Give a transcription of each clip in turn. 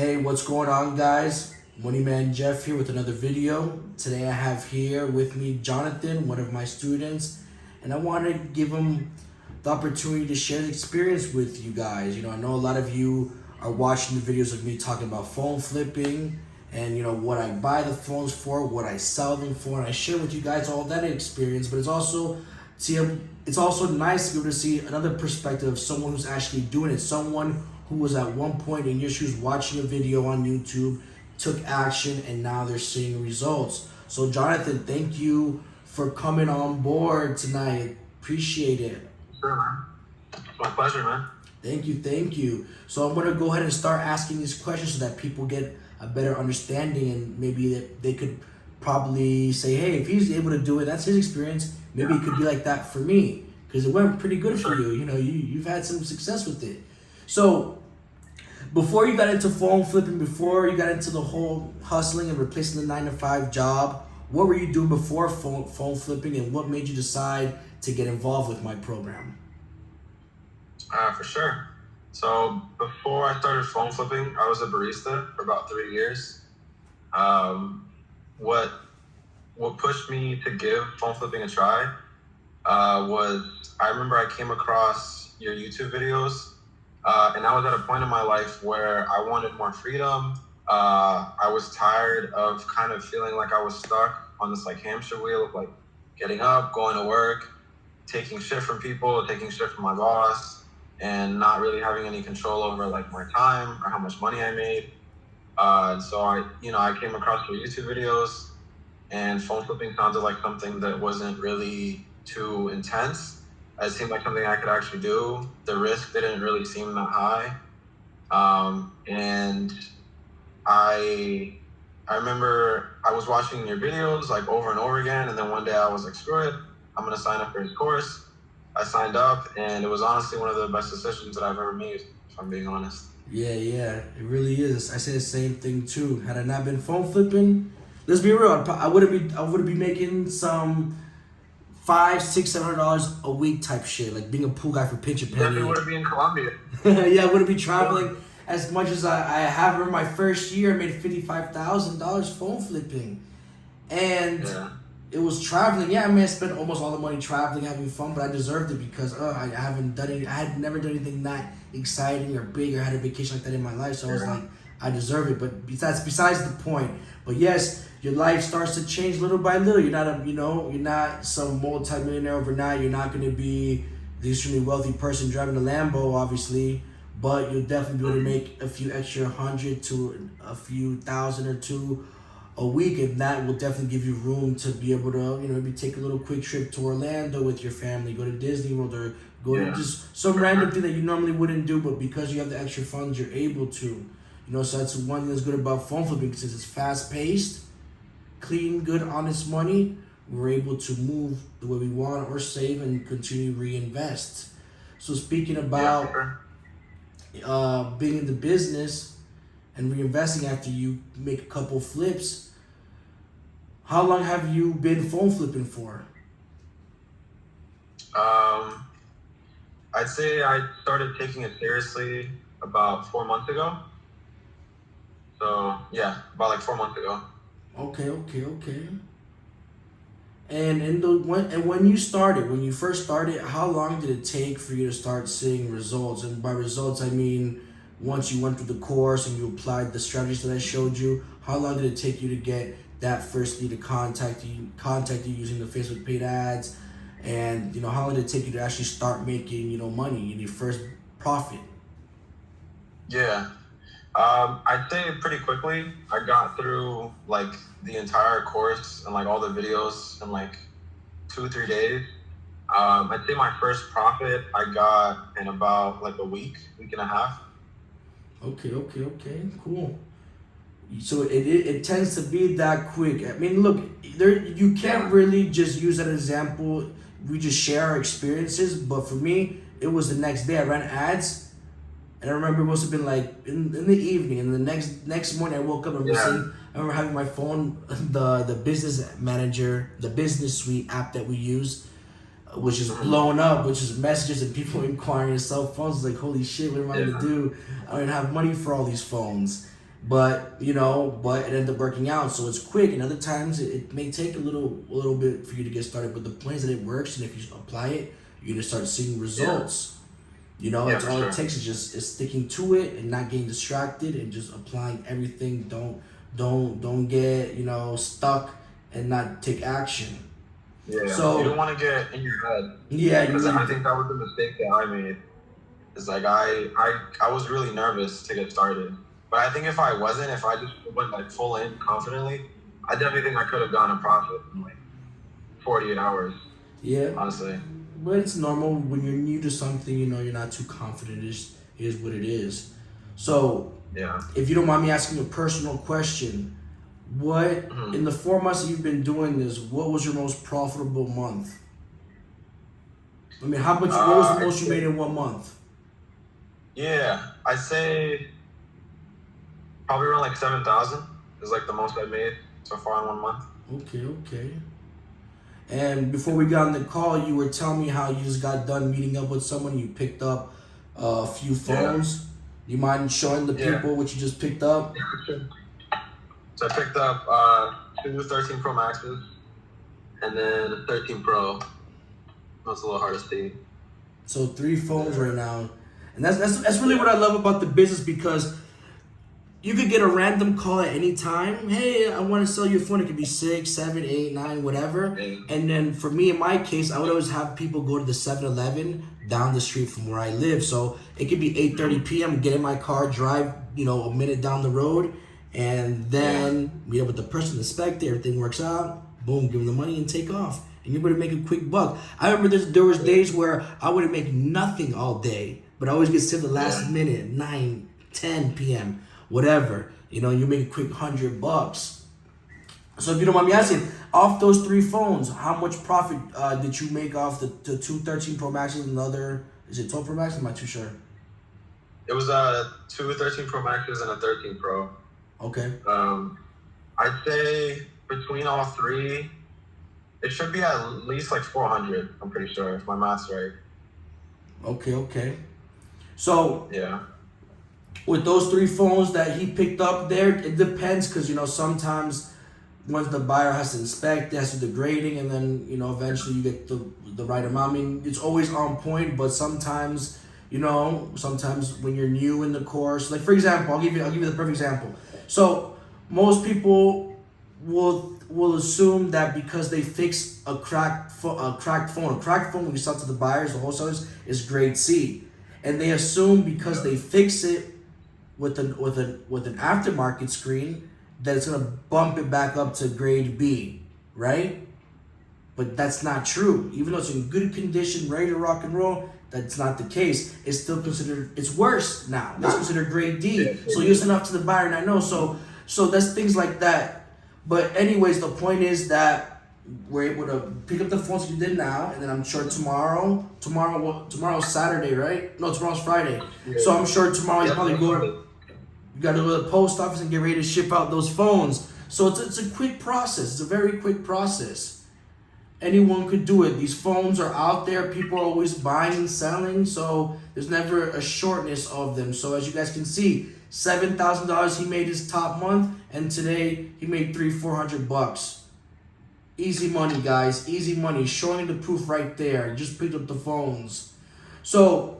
Hey, what's going on, guys? Moneyman Jeff here with another video. Today I have here with me Jonathan, one of my students, and I want to give him the opportunity to share his experience with you guys. I know a lot of you are watching the videos of me talking about phone flipping and what I buy the phones for, what I sell them for, and I share with you guys all that experience. But it's also nice to be able to see another perspective of someone who's actually doing it, someone who was at one point in your shoes watching a video on YouTube, took action, and now they're seeing results. So Jonathan, thank you for coming on board tonight. Appreciate it. Sure, man. It's my pleasure, man. Thank you. So I'm gonna go ahead and start asking these questions so that people get a better understanding, and maybe that they could probably say, hey, if he's able to do it, that's his experience. Maybe it could be like that for me, because it went pretty good for you. You've had some success with it. So before you got into phone flipping, before you got into the whole hustling and replacing the 9-to-5 job, what were you doing before phone flipping, and what made you decide to get involved with my program? For sure. So before I started phone flipping, I was a barista for about 3 years. What pushed me to give phone flipping a try was I remember I came across your YouTube videos, and I was at a point in my life where I wanted more freedom. I was tired of kind of feeling like I was stuck on this hamster wheel of getting up, going to work, taking shit from people, taking shit from my boss, and not really having any control over my time or how much money I made. So I came across your YouTube videos, and phone flipping sounded like something that wasn't really too intense. It seemed like something I could actually do. The risk didn't really seem that high. And I remember I was watching your videos over and over again, and then one day I was like, screw it, I'm gonna sign up for his course. I signed up, and it was honestly one of the best decisions that I've ever made, if I'm being honest. Yeah, it really is. I say the same thing too. Had I not been phone flipping, let's be real, I would be making some $500-$600 a week type shit, like being a pool guy for Pinch a Penny. Definitely wouldn't be in Colombia. Yeah, I wouldn't be traveling as much as I have in my first year. I made $55,000 phone flipping, and it was traveling. Yeah, I spent almost all the money traveling, having fun, but I deserved it because I had never done anything that exciting or big or had a vacation like that in my life. So I was like, I deserve it. But besides the point. But yes, your life starts to change little by little. You're not some multi-millionaire overnight. You're not going to be the extremely wealthy person driving a Lambo, obviously. But you'll definitely be able to make a few extra hundred to a few thousand or two a week, and that will definitely give you room to be able to, maybe take a little quick trip to Orlando with your family, go to Disney World, or go to just some random thing that you normally wouldn't do, but because you have the extra funds, you're able to. So that's one thing that's good about phone flipping, since it's fast-paced, clean, good, honest money. We're able to move the way we want or save and continue to reinvest. So speaking about being in the business and reinvesting after you make a couple flips, how long have you been phone flipping for? I'd say I started taking it seriously about 4 months ago. So yeah, about 4 months ago. Okay. And when you first started, how long did it take for you to start seeing results? And by results, I mean once you went through the course and you applied the strategies that I showed you, how long did it take you to get that first lead to contact you using the Facebook paid ads? And how long did it take you to actually start making money in your first profit? Yeah. I'd say pretty quickly. I got through the entire course and all the videos in 2-3 days. I'd say my first profit I got in about a week and a half. Okay, cool. So it tends to be that quick. I mean, look, you can't really just use that example. We just share our experiences, but for me, it was the next day. I ran ads, and I remember it must have been in the evening, and the next morning I woke up and I remember having my phone, the business manager, the business suite app that we use, which is blowing up, which is messages and people inquiring to sell phones. Like, holy shit, what am I gonna do? I don't have money for all these phones. but but it ended up working out. So it's quick, and other times it may take a little bit for you to get started. But the point is that it works, and if you apply it, you're gonna start seeing results. It's all it takes is sticking to it and not getting distracted and just applying everything. Don't get stuck and not take action. Yeah. So you don't want to get in your head. Yeah, because I think that was the mistake that I made. It's like I was really nervous to get started, but I think if I just went like full in confidently, I definitely think I could have gotten a profit in like 48 hours. Yeah. Honestly. But it's normal when you're new to something. You're not too confident. It is what it is. So yeah. If you don't mind me asking a personal question, what in the 4 months that you've been doing this, what was your most profitable month? I mean, how much? What was the most you made in 1 month? Yeah, I'd say probably around like 7,000 is like the most I made so far in 1 month. Okay. And before we got on the call, you were telling me how you just got done meeting up with someone. You picked up a few phones. Yeah. You mind showing the people what you just picked up? So I picked up two 13 Pro Maxes and then a 13 Pro. That's a little hard to see. So 3 phones right now. And that's really what I love about the business, because you could get a random call at any time. Hey, I want to sell you a phone. It could be 6, 7, 8, 9, whatever. And then for me, in my case, I would always have people go to the 7-Eleven down the street from where I live. So it could be 8:30 p.m., get in my car, drive, a minute down the road, and then meet up with the person, inspect it, everything works out, boom, give them the money and take off. And you're able to make a quick buck. I remember there was days where I wouldn't make nothing all day, but I always get to the last minute, 9, 10 p.m., whatever. You make a quick $100. So if you don't mind me asking, off those 3 phones, how much profit did you make off the 2 13 Pro Maxes and the other, is it 12 Pro Max? I'm not too sure. It was 2 13 Pro Maxes and a 13 Pro. Okay. I'd say between all 3, it should be at least like 400. I'm pretty sure, if my math's right. Okay. So yeah. With those 3 phones that he picked up there, it depends, because sometimes once the buyer has to inspect, it has to do the grading, and then eventually you get the right amount. I mean, it's always on point, but sometimes sometimes when you're new in the course, like for example, I'll give you the perfect example. So most people will assume that because they fix a cracked phone when we sell to the buyers, the wholesalers, is grade C, and they assume because they fix it with an aftermarket screen that it's gonna bump it back up to grade B, right? But that's not true. Even though it's in good condition, ready to rock and roll, that's not the case. It's still considered, it's worse now. It's considered grade D. So you send off to the buyer, and I know. So that's things like that. But anyways, the point is that we're able to pick up the phones you did now, and then I'm sure tomorrow's Saturday, right? No, tomorrow's Friday. So I'm sure tomorrow you probably you got to go to the post office and get ready to ship out those phones. So it's a quick process. It's a very quick process. Anyone could do it. These phones are out there. People are always buying and selling. So there's never a shortness of them. So as you guys can see, $7,000 he made his top month, and today he made $400. Easy money, guys. Easy money. Showing the proof right there. Just picked up the phones. So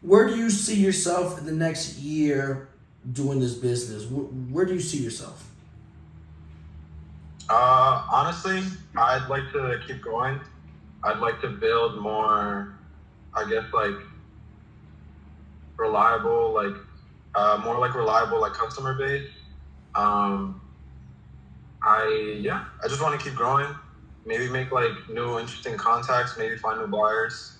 where do you see yourself in the next year doing this business? Where do you see yourself? Honestly, I'd like to keep going. I'd like to build more, I guess, like reliable, reliable customer base. I just want to keep growing. Maybe make new interesting contacts. Maybe find new buyers.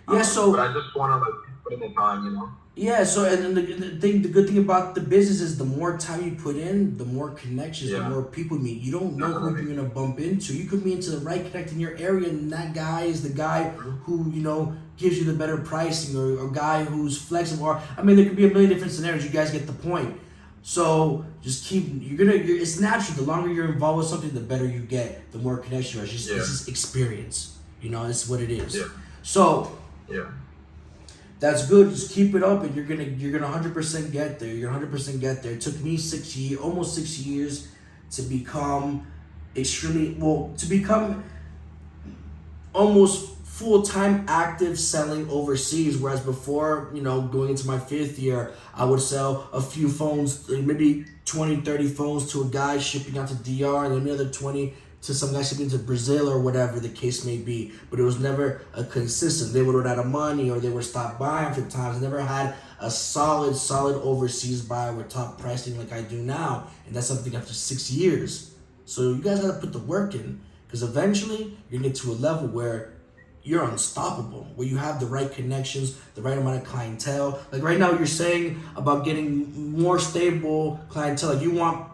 Yeah. But I just want to put in the time, Yeah. So and the good thing about the business is the more time you put in, the more connections, the more people meet. You don't know who you're gonna bump into. You could meet into the right connect in your area, and that guy is the guy who gives you the better pricing, or a guy who's flexible. Or, I mean, there could be a million different scenarios. You guys get the point. So just it's natural. The longer you're involved with something, the better you get. The more connection. It's just experience. It's what it is. Yeah. So. Yeah. That's good. Just keep it up, and you're gonna 100% get there. You're 100% get there. It took me almost 6 years, to become to become almost full-time active selling overseas. Whereas before, going into my 5th year, I would sell a few phones, maybe 20, 30 phones to a guy shipping out to DR, and then another 20 to some guy shipping to Brazil or whatever the case may be. But it was never a consistent. They would run out of money or they would stop buying for times. I never had a solid overseas buy with top pricing like I do now. And that's something after 6 years. So you guys gotta put the work in, because eventually you're gonna get to a level where you're unstoppable, where you have the right connections, the right amount of clientele. Like right now, you're saying about getting more stable clientele. Like you want,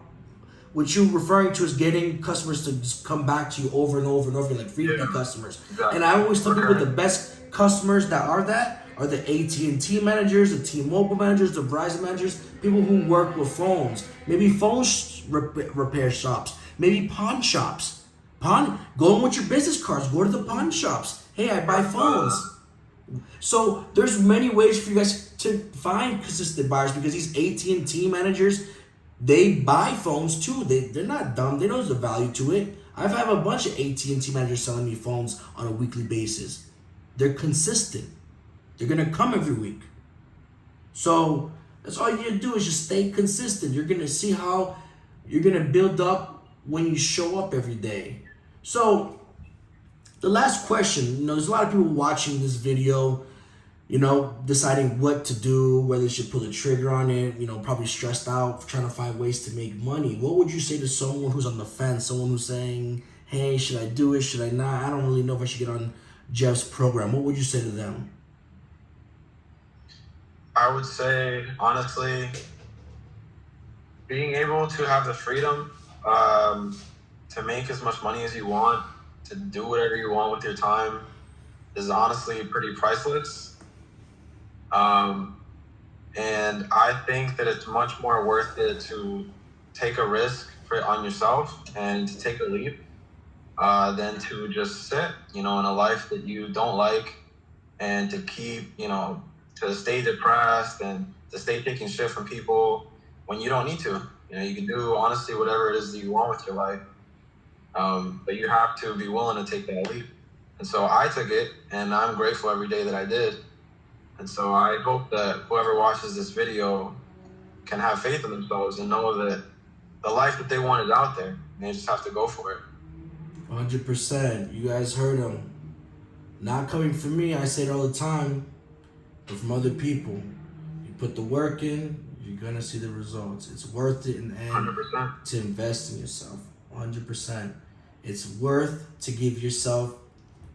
what you're referring to is getting customers to just come back to you over and over and over, like repeat customers. Exactly. And I always tell people the best customers that are the AT&T managers, the T-Mobile managers, the Verizon managers, people who work with phones, maybe phone repair shops, maybe pawn shops. Go in with your business cards, go to the pawn shops. Hey, I buy phones. So there's many ways for you guys to find consistent buyers, because these AT&T managers, they buy phones too. They're not dumb. They know there's a value to it. I've had a bunch of AT&T managers selling me phones on a weekly basis. They're consistent. They're gonna come every week. So that's all you gotta do, is just stay consistent. You're gonna see how you're gonna build up when you show up every day. So the last question, there's a lot of people watching this video, deciding what to do, whether they should pull the trigger on it, probably stressed out, trying to find ways to make money. What would you say to someone who's on the fence, someone who's saying, hey, should I do it, should I not? I don't really know if I should get on Jeff's program. What would you say to them? I would say, honestly, being able to have the freedom to make as much money as you want, to do whatever you want with your time, is honestly pretty priceless. And I think that it's much more worth it to take a risk on yourself and to take a leap than to just sit, in a life that you don't like, and to keep, to stay depressed and to stay taking shit from people when you don't need to. You can do honestly whatever it is that you want with your life. But you have to be willing to take that leap. And so I took it, and I'm grateful every day that I did. And so I hope that whoever watches this video can have faith in themselves and know that the life that they want is out there. And they just have to go for it. 100%. You guys heard him. Not coming from me, I say it all the time, but from other people. You put the work in, you're going to see the results. It's worth it in the end 100%. to invest in yourself. 100%. It's worth to give yourself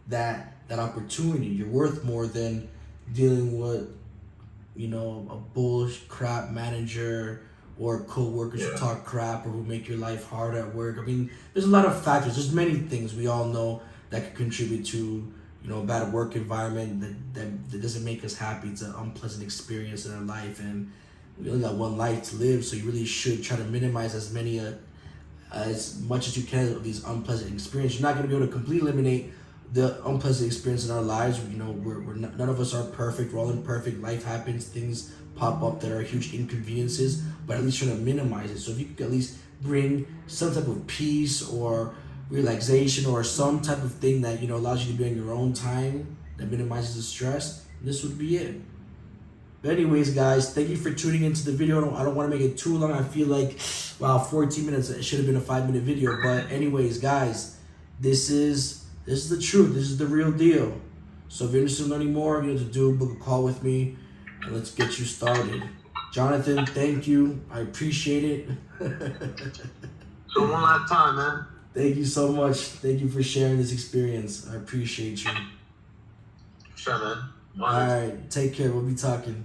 that opportunity. You're worth more than dealing with, a bullshit crap manager or co-workers who talk crap or who make your life hard at work. I mean, there's a lot of factors. There's many things we all know that could contribute to, a bad work environment that doesn't make us happy. It's an unpleasant experience in our life, and we only got one life to live, so you really should try to minimize as much as you can of these unpleasant experiences. You're not going to be able to completely eliminate the unpleasant experience in our lives. We're none of us are perfect. We're all imperfect. Life happens. Things pop up that are huge inconveniences, but at least trying to minimize it. So if you could at least bring some type of peace or relaxation or some type of thing that allows you to be on your own time, that minimizes the stress, this would be it. But anyways, guys, thank you for tuning into the video. I don't want to make it too long. I feel like, wow, 14 minutes. It should have been a 5-minute video. But anyways, guys, this is the truth. This is the real deal. So if you're interested in learning more, you know what to do. Book a call with me, and let's get you started. Jonathan, thank you. I appreciate it. So one last time, man. Thank you so much. Thank you for sharing this experience. I appreciate you. Sure, man. All right. Take care. We'll be talking.